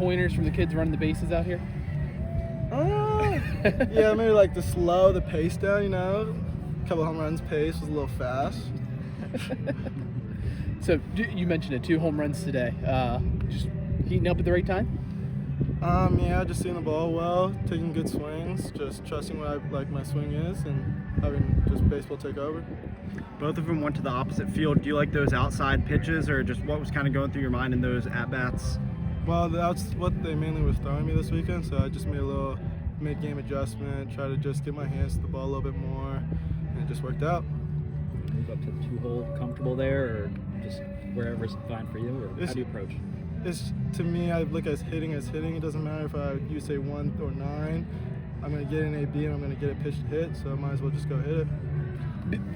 pointers from the kids running the bases out here? Yeah, maybe like to slow the pace down, you know. A couple home runs pace was a little fast. So you mentioned it, 2 home runs today. Just heating up at the right time? Yeah, just seeing the ball well, taking good swings, just trusting what my swing is, and having just baseball take over. Both of them went to the opposite field. Do you like those outside pitches, or just what was kind of going through your mind in those at-bats? Well, that's what they mainly were throwing me this weekend, so I just made a little mid-game adjustment, try to just get my hands to the ball a little bit more, and it just worked out. Move up to the 2-hole, comfortable there, or just wherever's fine for you, or how do you approach? To me, I look at hitting. It doesn't matter if you say 1 or 9. I'm going to get an AB and I'm going to get a pitch to hit, so I might as well just go hit it.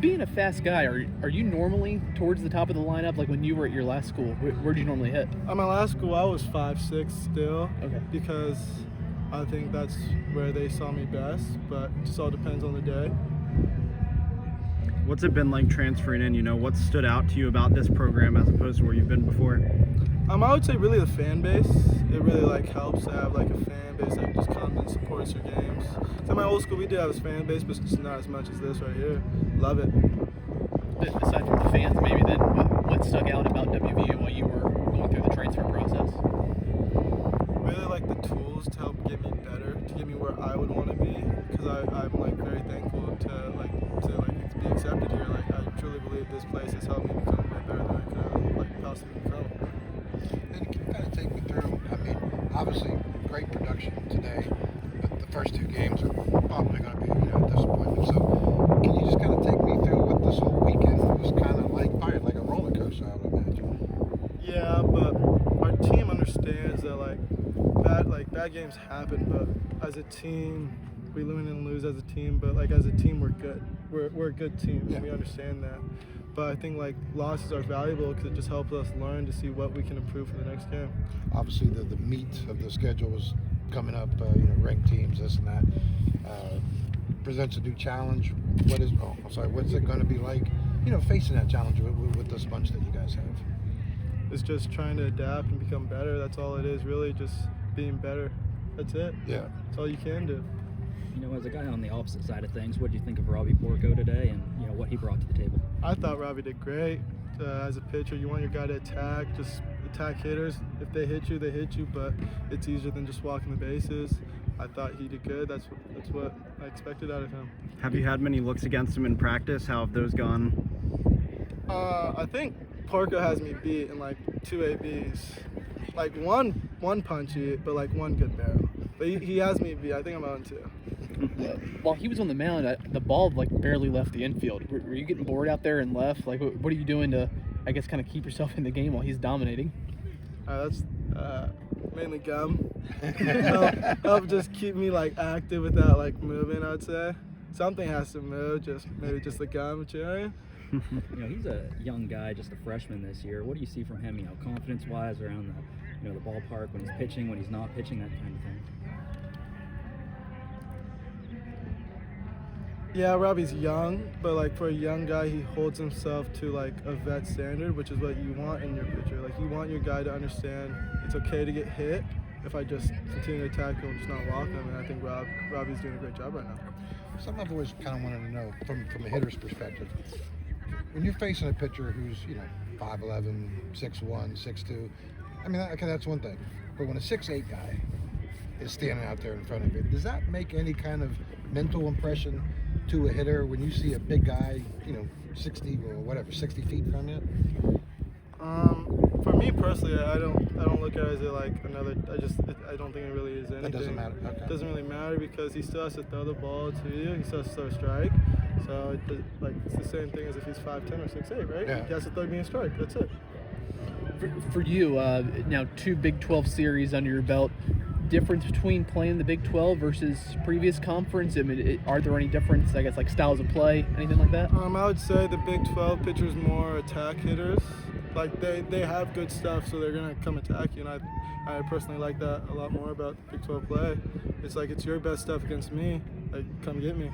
Being a fast guy, are you normally towards the top of the lineup? Like when you were at your last school, where'd you normally hit? At my last school, I was 5'6" still. Okay. Because I think that's where they saw me best, but it just all depends on the day. What's it been like transferring in? You know, what stood out to you about this program as opposed to where you've been before? I would say really the fan base. It really helps to have a fan base that just comes and supports your games. So at my old school, we did have a fan base, but it's not as much as this right here. Love it. Aside from the fans, maybe then, what stuck out about WVU while you were going through the transfer process? Really the tools to help get me better, to get me where I would want to be. Because I'm very thankful to be accepted here. I truly believe this place has helped me become way better than I could possibly become. And can you kind of take me through, obviously great production today, but the first 2 games are probably going to be a disappointment. So can you just kind of take me through what this whole weekend was kind of probably like a roller coaster, I would imagine. Yeah, but our team understands that bad games happen, but as a team, we win and lose as a team, but as a team we're good. We're a good team, and we understand that. But I think losses are valuable because it just helps us learn to see what we can improve for the next game. Obviously, the meat of the schedule is coming up. Ranked teams, this and that. Presents a new challenge. What's it going to be like? Facing that challenge with this bunch that you guys have. It's just trying to adapt and become better. That's all it is, really. Just being better. That's it. Yeah. That's all you can do. As a guy on the opposite side of things, what do you think of Robbie Porco today, and what he brought to the table? I thought Robbie did great. As a pitcher, you want your guy to attack, just attack hitters. If they hit you, they hit you, but it's easier than just walking the bases. I thought he did good. That's what I expected out of him. Have you had many looks against him in practice? How have those gone? I think Porco has me beat in 2 ABs. One punchy, but 1 good barrel. But he has me beat. I think I'm on 2. While he was on the mound, the ball barely left the infield. Were you getting bored out there and left? What are you doing to, I guess, kind of keep yourself in the game while he's dominating? That's mainly gum. help just keep me active without moving. I'd say something has to move. Maybe just the gum chewing. He's a young guy, just a freshman this year. What do you see from him? Confidence-wise around the ballpark when he's pitching, when he's not pitching, that kind of thing. Yeah, Robbie's young, but for a young guy, he holds himself to a vet standard, which is what you want in your pitcher. You want your guy to understand it's okay to get hit if I just continue to attack him and just not walk him. And I think Robbie's doing a great job right now. Something I've always kind of wanted to know from a hitter's perspective. When you're facing a pitcher who's 5'11", 6'1", 6'2", that's one thing. But when a 6'8" guy is standing out there in front of it, does that make any kind of mental impression to a hitter when you see a big guy, 60 or whatever, 60 feet from you? For me personally, I don't look at it as another. I don't think it really is anything. That doesn't matter. Okay. It doesn't really matter because he still has to throw the ball to you. He still has to throw a strike. So it's the same thing as if he's 5'10" or 6'8", right? Yeah. He has to throw me a strike. That's it. For you, now 2 Big 12 series under your belt. Difference between playing the Big 12 versus previous conference? Are there any difference, I guess, styles of play, anything like that? I would say the Big 12 pitchers more attack hitters. They have good stuff, so they're gonna come attack you, and I personally like that a lot more about Big 12 play. It's it's your best stuff against me. Come get me.